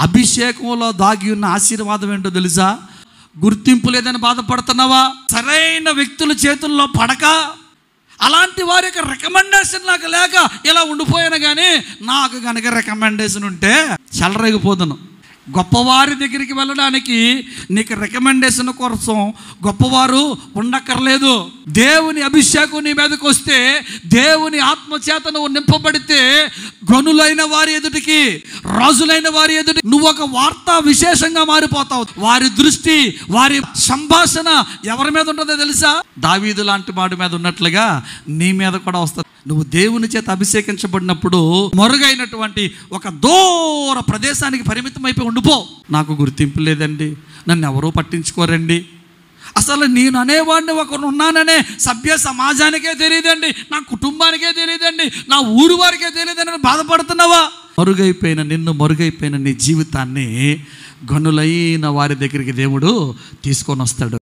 అభిషేకంలో దాగి ఉన్న ఆశీర్వాదం ఏంటో తెలుసా? గుర్తింపు లేదని బాధపడుతున్నావా? సరైన వ్యక్తుల చేతుల్లో పడక, అలాంటి వారి యొక్క రికమెండేషన్ నాకు లేక ఇలా ఉండిపోయాను. కానీ నాకు కనుక రికమెండేషన్ ఉంటే చెలరేగిపోదును. గొప్పవారి దగ్గరికి వెళ్ళడానికి నీకు రికమెండేషన్ కోసం గొప్పవారు ఉండక్కర్లేదు. దేవుని అభిషేకం నీ మీదకి వస్తే, దేవుని ఆత్మచేత నువ్వు నింపబడితే, గనులైన వారి ఎదుటికి, రాజులైన వారి ఎదుటి నువ్వు ఒక వార్తా విశేషంగా మారిపోతావు. వారి దృష్టి, వారి సంభాషణ ఎవరి మీద ఉంటుందో తెలుసా? దావీదు లాంటి వాడి మీద ఉన్నట్లుగా నీ మీద కూడా వస్తుంది. నువ్వు దేవుని చేత అభిషేకించబడినప్పుడు మరుగైనటువంటి ఒక దూర ప్రదేశానికి పరిమితం అయిపోయి ఉండిపో. నాకు గుర్తింపు లేదండి, నన్ను ఎవరూ పట్టించుకోరండి, అసలు నేను అనేవాడిని ఒకరు ఉన్నాననే సభ్య సమాజానికే తెలియదండి, నా కుటుంబానికే తెలియదండి, నా ఊరు వారికే తెలియదని బాధపడుతున్నావా? మరుగైపోయిన నీ జీవితాన్ని గనులైన వారి దగ్గరికి దేవుడు తీసుకొని వస్తాడు.